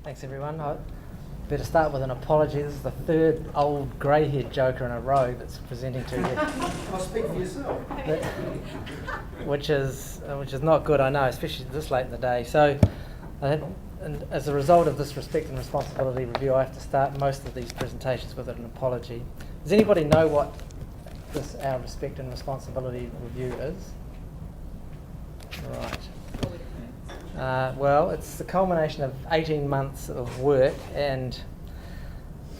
Thanks everyone. I better start with an apology. This is the third old grey-haired joker in a row that's presenting to you. I'll speak for yourself. which is not good, I know, especially this late in the day. So, and as a result of this respect and responsibility review, I have to start most of these presentations with an apology. Does anybody know what our respect and responsibility review is? Right. Well, it's the culmination of 18 months of work, and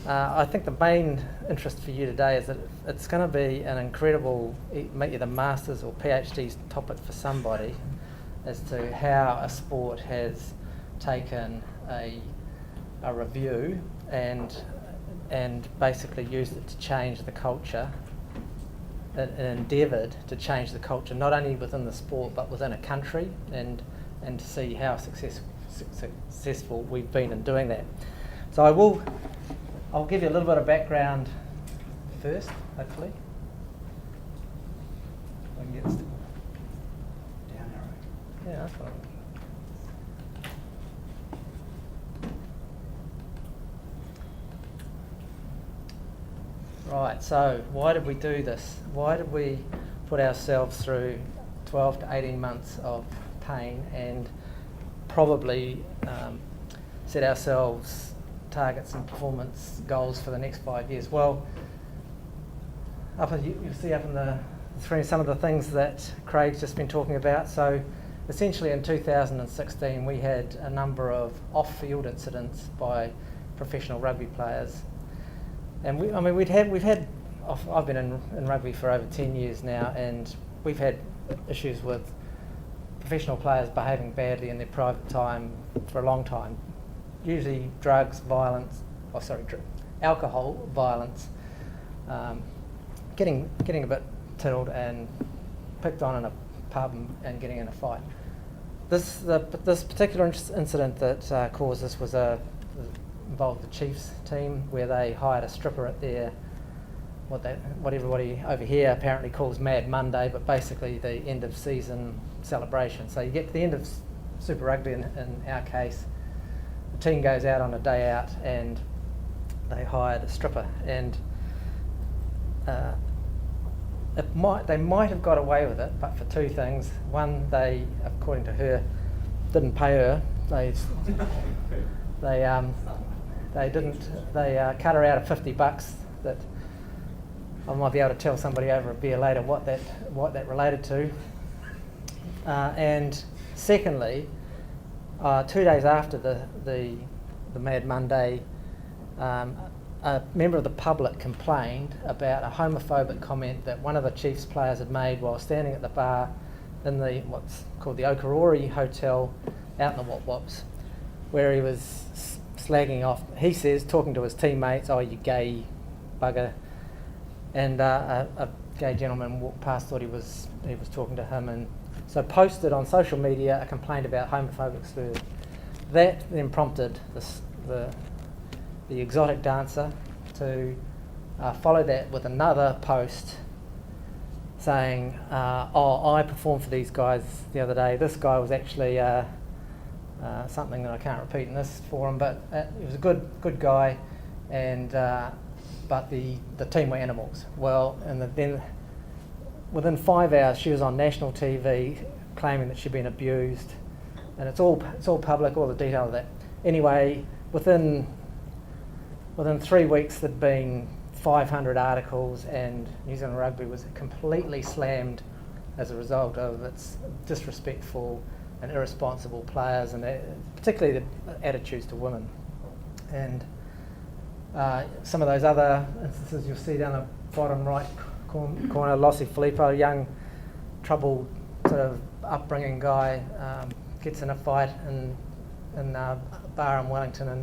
I think the main interest for you today is that it's going to be an incredible, either master's or PhD topic for somebody, as to how a sport has taken a review and basically used it to change the culture, and endeavoured to change the culture not only within the sport but within a country, and to see how successful we've been in doing that. So I'll give you a little bit of background first, hopefully. I can get this down arrow. Yeah, that's fine. Right, so why did we do this? Why did we put ourselves through 12 to 18 months of pain and probably set ourselves targets and performance goals for the next 5 years? Well, you'll see up in the screen some of the things that Craig's just been talking about. So essentially in 2016 we had a number of off-field incidents by professional rugby players. And I've been in rugby for over 10 years now, and we've had issues with professional players behaving badly in their private time for a long time. Usually alcohol, violence, getting a bit tittled and picked on in a pub and getting in a fight. This particular incident that caused this involved the Chiefs team, where they hired a stripper at their what everybody over here apparently calls Mad Monday, but basically the end of season celebration. So you get to the end of Super Rugby, in our case, the team goes out on a day out and they hired a stripper, and they might have got away with it, but for two things. One, they, according to her, didn't pay her. They cut her out of $50 that I might be able to tell somebody over a beer later what that related to. And secondly, 2 days after the Mad Monday, a member of the public complained about a homophobic comment that one of the Chiefs players had made while standing at the bar in what's called the Okarori Hotel out in the Wop Wops, where he was slagging off, he says, talking to his teammates, "Oh, you gay bugger." And a gay gentleman walked past, thought he was talking to him, and so posted on social media a complaint about homophobic slurs. That then prompted the exotic dancer to follow that with another post saying, "Oh, I performed for these guys the other day. This guy was actually something that I can't repeat in this forum, but he was a good guy, and but the team were animals." Well, and then within 5 hours she was on national TV claiming that she'd been abused, and it's all public, all the detail of that. Anyway, within 3 weeks there'd been 500 articles, and New Zealand Rugby was completely slammed as a result of its disrespectful and irresponsible players, and particularly the attitudes to women. And some of those other instances you'll see down the bottom right corner, Lossie Filippo, young, troubled sort of upbringing guy, gets in a fight in a bar in Wellington at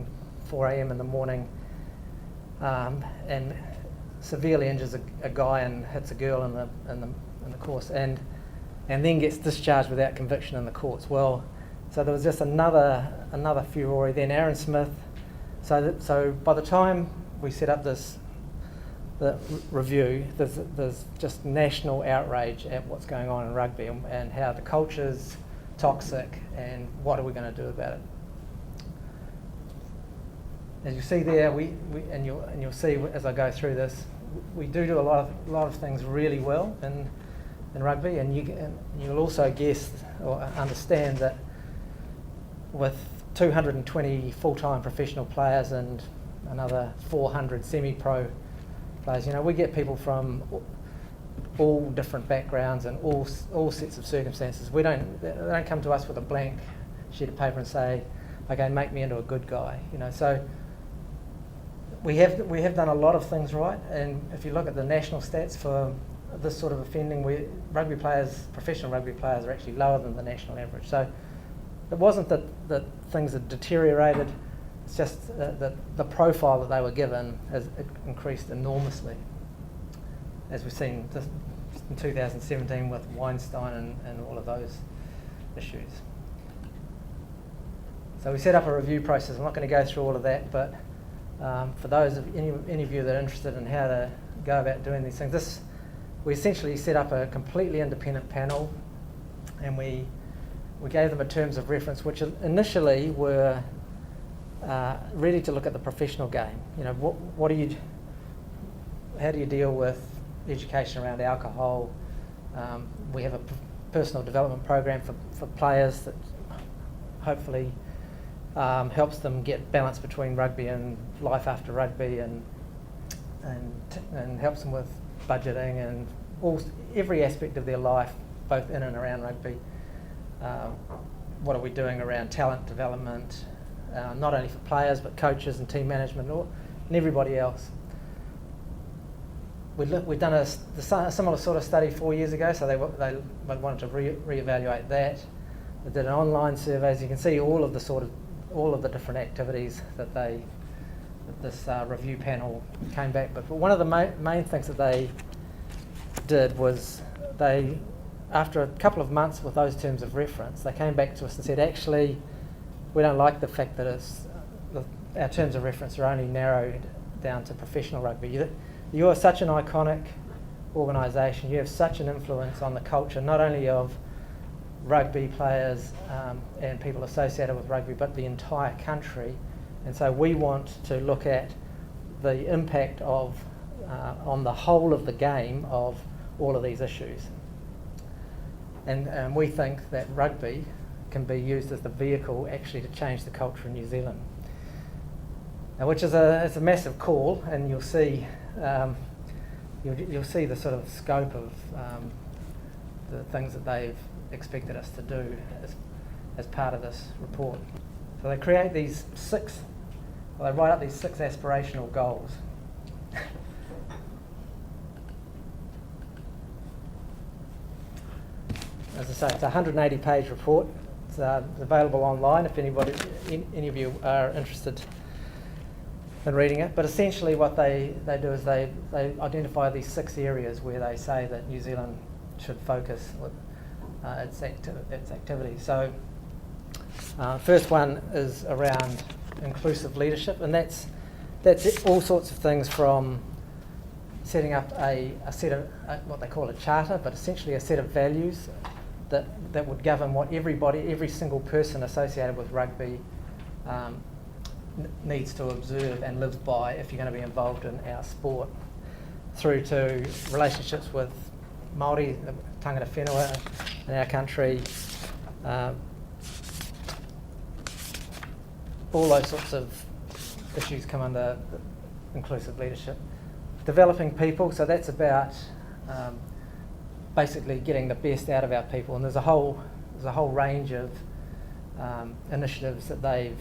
4 a.m. in the morning, and severely injures a guy and hits a girl in the course, and then gets discharged without conviction in the courts. Well, so there was just another furore. Then Aaron Smith. So by the time we set up the review, there's just national outrage at what's going on in rugby, and how the culture's toxic, and what are we going to do about it. as you see there, and you'll see as I go through this, we do a lot of things really well in rugby, and you'll also guess or understand that with 220 full-time professional players and another 400 semi-pro players, we get people from all different backgrounds and all sets of circumstances. They don't come to us with a blank sheet of paper and say, okay, make me into a good guy. So we have done a lot of things right, and if you look at the national stats for this sort of offending, professional rugby players are actually lower than the national average. So it wasn't that things had deteriorated, it's just that the profile that they were given has increased enormously, as we've seen just in 2017 with Weinstein and all of those issues. So we set up a review process. I'm not going to go through all of that, but for those of any of you that are interested in how to go about doing these things, we essentially set up a completely independent panel, and we gave them a terms of reference, which initially were really to look at the professional game. How do you deal with education around alcohol? We have a personal development program for players that hopefully helps them get balance between rugby and life after rugby, and helps them with budgeting and every aspect of their life, both in and around rugby. What are we doing around talent development, not only for players but coaches and team management and everybody else. We'd done a similar sort of study 4 years ago, so they wanted to reevaluate that. They did an online survey. As you can see, all of the different activities that this review panel came back. But one of the main things that they did was after a couple of months with those terms of reference, they came back to us and said, actually, we don't like the fact that our terms of reference are only narrowed down to professional rugby. You are such an iconic organisation. You have such an influence on the culture, not only of rugby players and people associated with rugby, but the entire country. And so we want to look at the impact of on the whole of the game of all of these issues. And we think that rugby can be used as the vehicle actually to change the culture in New Zealand. Now, which is it's a massive call, and you'll see you'll see the sort of scope of the things that they've expected us to do as part of this report. So they create they write up these 6 aspirational goals. As I say, it's a 180-page report. It's available online if any of you are interested in reading it. But essentially what they do is they identify these 6 areas where they say that New Zealand should focus with its activities. So first one is around inclusive leadership, and that's all sorts of things from setting up a set of what they call a charter, but essentially a set of values that would govern what every single person associated with rugby needs to observe and live by if you're going to be involved in our sport, through to relationships with Māori, the tangata whenua in our country, all those sorts of issues come under inclusive leadership. Developing people, so that's about basically getting the best out of our people, and there's a whole range of initiatives that they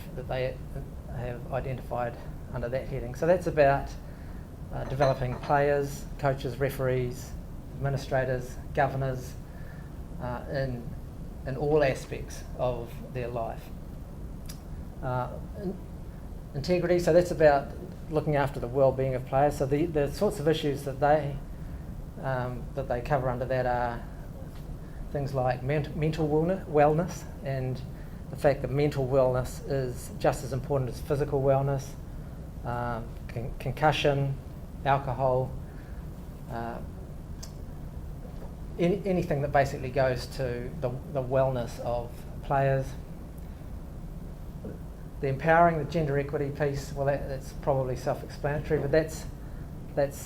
have identified under that heading. So that's about developing players, coaches, referees, administrators, governors, in all aspects of their life. Integrity, so that's about looking after the well-being of players. So the sorts of issues that they cover under that are things like mental wellness, and the fact that mental wellness is just as important as physical wellness, concussion, alcohol, anything that basically goes to the wellness of players. The empowering, the gender equity piece, well, that's probably self-explanatory, but that's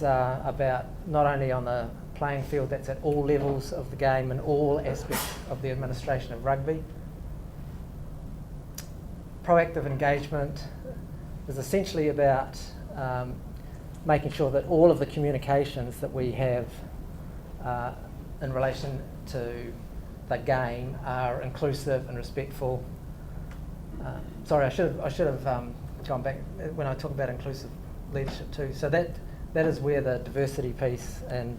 about not only on the playing field, that's at all levels of the game and all aspects of the administration of rugby. Proactive engagement is essentially about making sure that all of the communications that we have in relation to the game are inclusive and respectful. Sorry, I should have gone back when I talk about inclusive leadership too. So that is where the diversity piece and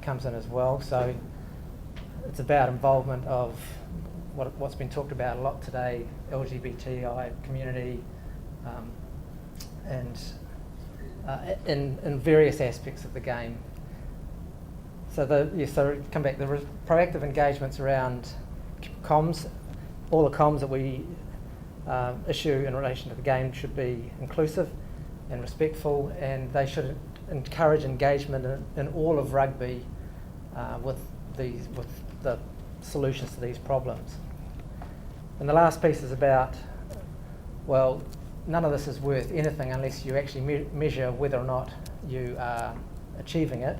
comes in as well. So it's about involvement of what's been talked about a lot today, LGBTI community, and in various aspects of the game. So come back. The proactive engagements around comms, all the comms that we issue in relation to the game should be inclusive and respectful, and they should encourage engagement in all of rugby with the solutions to these problems. And the last piece is about, well, none of this is worth anything unless you actually measure whether or not you are achieving it.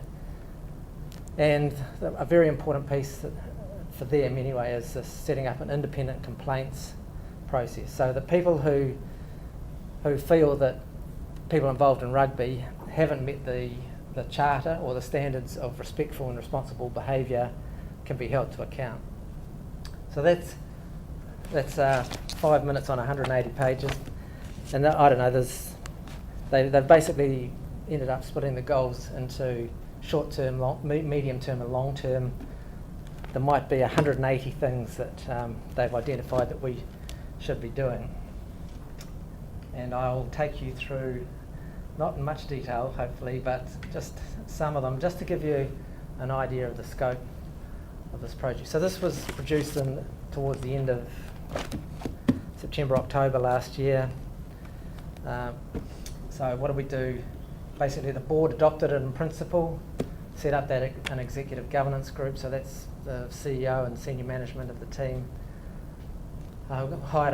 And a very important piece for them anyway is setting up an independent complaints process. So the people who feel that people involved in rugby haven't met the charter or the standards of respectful and responsible behaviour can be held to account. So that's 5 minutes on 180 pages, and I don't know. They've basically ended up splitting the goals into short-term, medium-term, and long-term. There might be 180 things that they've identified that we should be doing, and I'll take you through, not in much detail, hopefully, but just some of them, just to give you an idea of the scope of this project. So this was produced towards the end of September, October last year. So what did we do? Basically, the board adopted it in principle, set up an executive governance group, so that's the CEO and senior management of the team. Hired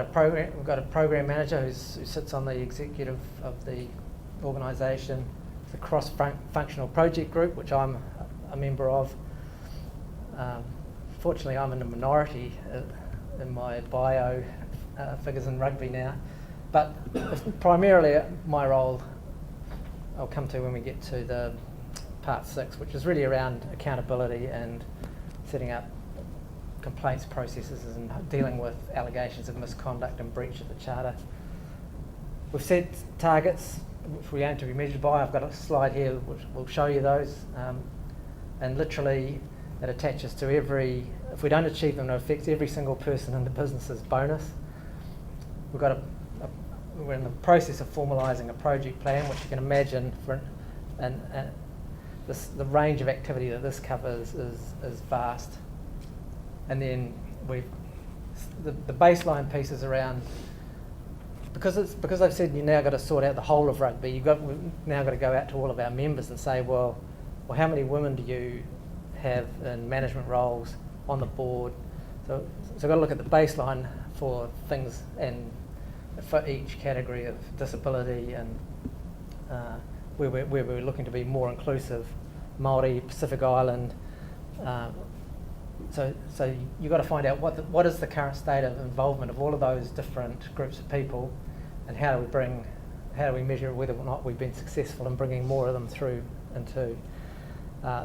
we've got a program manager who sits on the executive of the organisation. It's a cross-functional project group, which I'm a member of. Fortunately, I'm in a minority in my bio figures in rugby now, but primarily my role I'll come to when we get to the part 6, which is really around accountability and setting up complaints processes and dealing with allegations of misconduct and breach of the charter. We've set targets which we aim to be measured by. I've got a slide here which will show you those, and literally it attaches to if we don't achieve them, it affects every single person in the business's bonus. We're in the process of formalising a project plan, which you can imagine the range of activity that this covers is vast. And then the baseline piece is around, because I've said you now got to sort out the whole of rugby. We've now got to go out to all of our members and say, well, how many women do you have in management roles on the board? So we've got to look at the baseline for things and for each category of disability and where we're looking to be more inclusive, Māori, Pacific Island. So you've got to find out what is the current state of involvement of all of those different groups of people, and how do we measure whether or not we've been successful in bringing more of them through into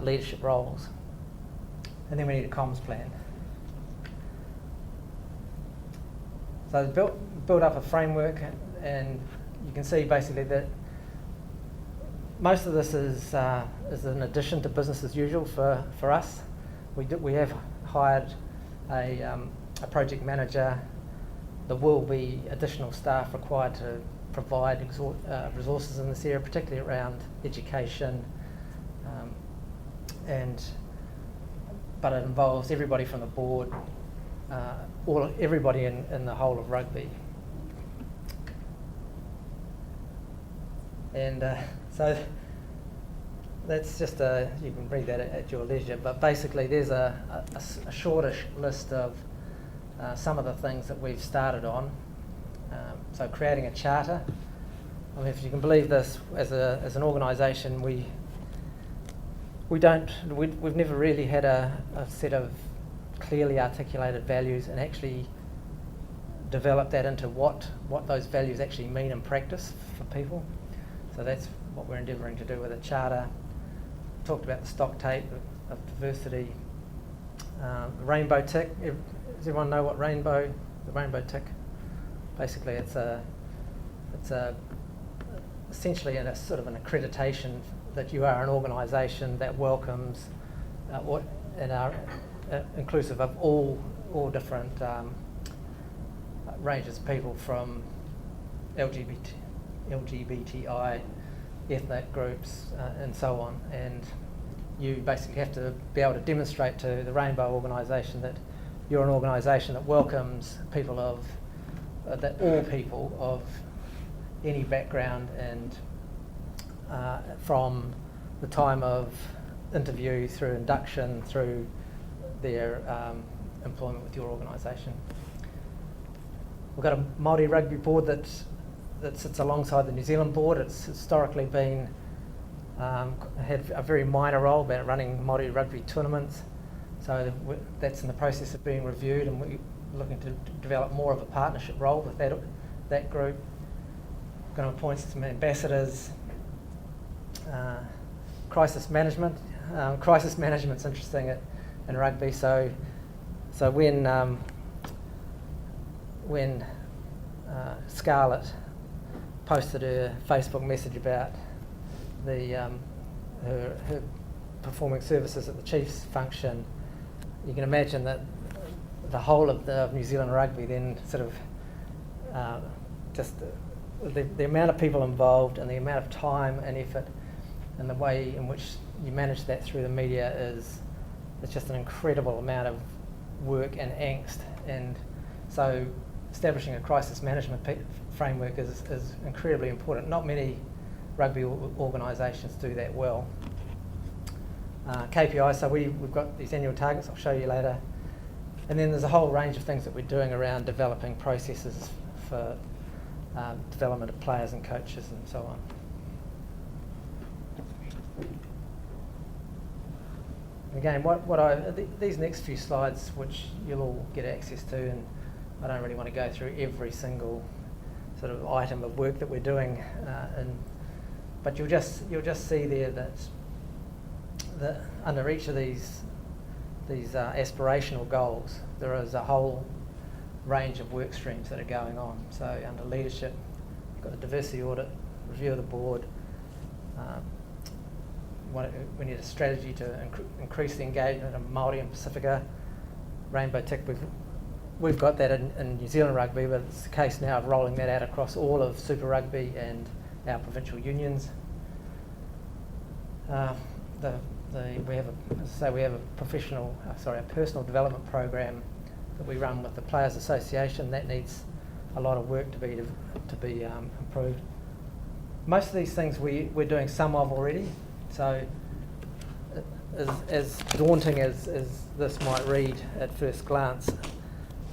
leadership roles. And then we need a comms plan. So build up a framework, and you can see basically that most of this is an addition to business as usual for us. We have hired a project manager. There will be additional staff required to provide resources in this area, particularly around education, but it involves everybody from the board, everybody in the whole of rugby. And so that's just you can read that at your leisure, but basically there's a shortish list of some of the things that we've started on. So creating a charter. I mean, if you can believe this, as an organisation, we've never really had a set of clearly articulated values and actually develop that into what those values actually mean in practice for people. So that's what we're endeavouring to do with a charter. Talked about the stock take of diversity, the rainbow tick. Does everyone know what the rainbow tick? Basically, it's essentially a sort of an accreditation that you are an organisation that welcomes and are inclusive of all different ranges of people, from LGBTI, ethnic groups, and so on. And you basically have to be able to demonstrate to the Rainbow organisation that you're an organisation that welcomes people of that all people of any background, and from the time of interview through induction through their employment with your organisation. We've got a Māori rugby board that sits alongside the New Zealand board. It's historically been had a very minor role about running Māori rugby tournaments. So that's in the process of being reviewed, and we're looking to develop more of a partnership role with that group. Going to appoint some ambassadors. Crisis management. Crisis management's interesting in rugby. So when Scarlett posted her Facebook message about her performing services at the Chiefs function, you can imagine that the whole of New Zealand rugby then sort of just the amount of people involved and the amount of time and effort and the way in which you manage that through the media it's just an incredible amount of work and angst. And so establishing a crisis management framework is incredibly important. Not many rugby organisations do that well. KPIs, so we've got these annual targets I'll show you later. And then there's a whole range of things that we're doing around developing processes for development of players and coaches and so on. Again, these next few slides, which you'll all get access to, and I don't really want to go through every single sort of item of work that we're doing, but you'll just see there that under each of these aspirational goals, there is a whole range of work streams that are going on. So under leadership, we've got a diversity audit, review of the board. We need a strategy to increase the engagement of Māori and Pacifica. Rainbow tick, we've got that in New Zealand rugby, but it's the case now of rolling that out across all of Super Rugby and our provincial unions. We have a personal development program that we run with the Players Association. That needs a lot of work to be improved. Most of these things we're doing some of already. So as daunting as this might read at first glance,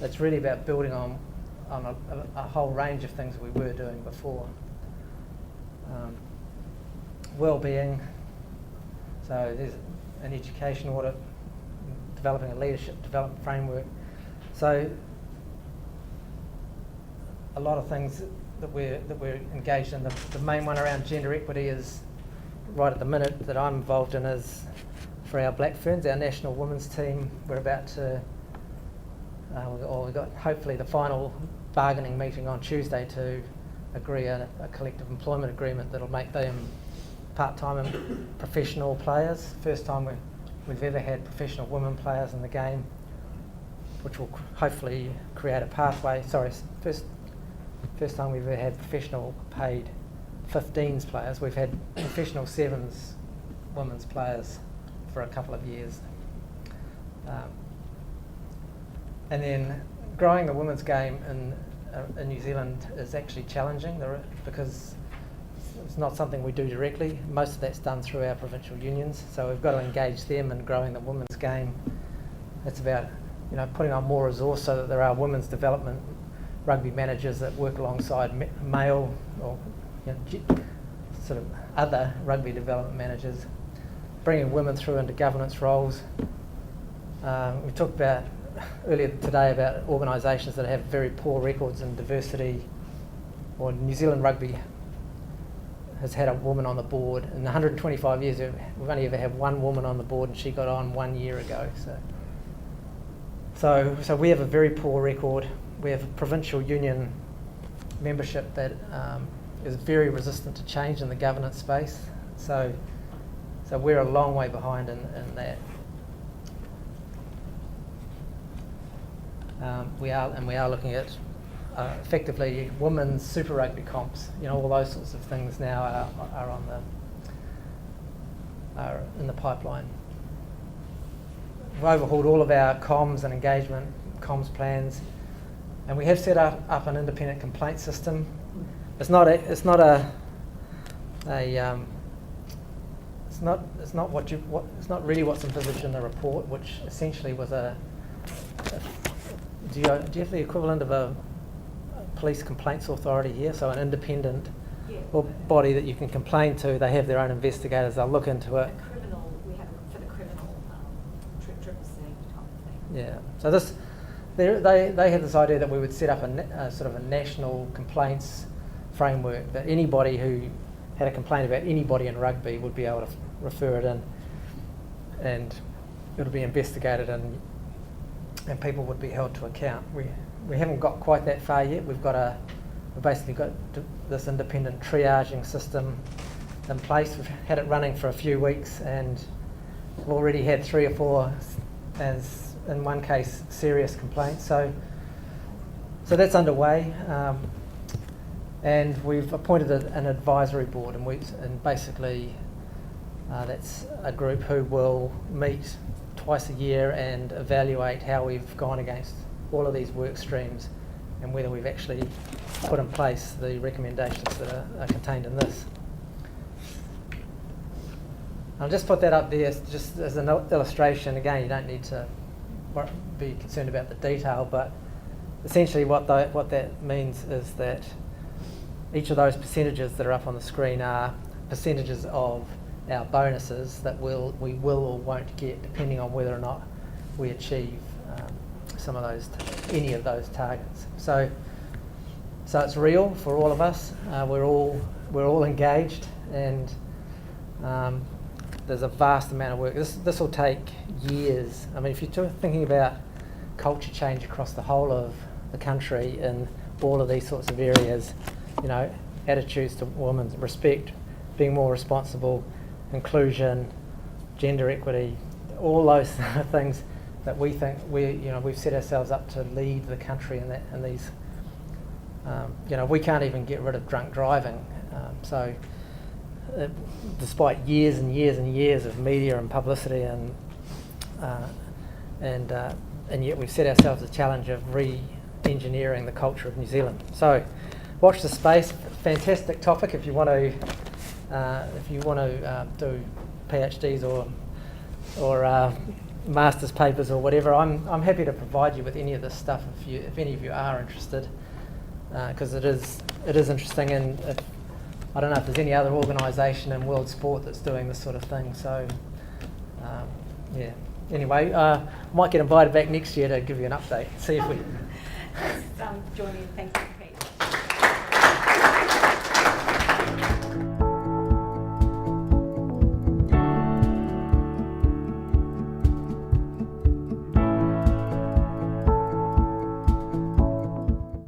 it's really about building on a whole range of things we were doing before. Well-being, so there's an education audit, developing a leadership development framework. So a lot of things that we're engaged in. The main one around gender equity is right at the minute that I'm involved in is for our Black Ferns, our national women's team. We're about to, we've got hopefully the final bargaining meeting on Tuesday to agree a collective employment agreement that'll make them part-time and professional players. First time we've ever had professional women players in the game, which will hopefully create a pathway. First time we've ever had professional paid 15s players. We've had professional 7s women's players for a couple of years. And then growing the women's game in New Zealand is actually challenging because it's not something we do directly. Most of that's done through our provincial unions, so we've got to engage them in growing the women's game. It's about putting on more resource so that there are women's development rugby managers that work alongside male or sort of other rugby development managers, bringing women through into governance roles. We talked about earlier today about organisations that have very poor records in diversity, or New Zealand Rugby has had a woman on the board. In 125 years, we've only ever had one woman on the board, and she got on 1 year ago. So we have a very poor record. We have a provincial union membership that is very resistant to change in the governance space. So we're a long way behind in that. We are looking at effectively women's Super Rugby comps. All those sorts of things now are in the pipeline. We've overhauled all of our comms and engagement comms plans, and we have set up an independent complaint system. It's not really what's envisaged in the report, which essentially was do you have the equivalent of a police complaints authority here? So an independent body that you can complain to. They have their own investigators. They'll look into it. We have for the criminal triple C type of thing. Yeah. So they had this idea that we would set up a sort of a national complaints framework, that anybody who had a complaint about anybody in rugby would be able to refer it in, and it would be investigated, and people would be held to account. We haven't got quite that far yet. We've basically got this independent triaging system in place. We've had it running for a few weeks, and we've already had 3 or 4, as in one case, serious complaints. So that's underway, and we've appointed an advisory board, and basically that's a group who will meet twice a year and evaluate how we've gone against all of these work streams and whether we've actually put in place the recommendations that are contained in this. I'll just put that up there just as an illustration. Again, you don't need to be concerned about the detail, but essentially what that means is that each of those percentages that are up on the screen are percentages of our bonuses that we will or won't get, depending on whether or not we achieve any of those targets. So it's real for all of us. We're all engaged, and there's a vast amount of work. This will take years. I mean, if you're thinking about culture change across the whole of the country in all of these sorts of areas, attitudes to women's respect, being more responsible, inclusion, gender equity, all those things that we think we've set ourselves up to lead the country in these. We can't even get rid of drunk driving. Despite years and years and years of media and publicity, and yet we've set ourselves a challenge of re-engineering the culture of New Zealand. So, watch the space. Fantastic topic if you want to. Do PhDs or master's papers or whatever, I'm happy to provide you with any of this stuff if any of you are interested, because it is interesting, and I don't know if there's any other organisation in world sport that's doing this sort of thing. So yeah. Anyway, might get invited back next year to give you an update. See if we. Join in. Thank you, Pete.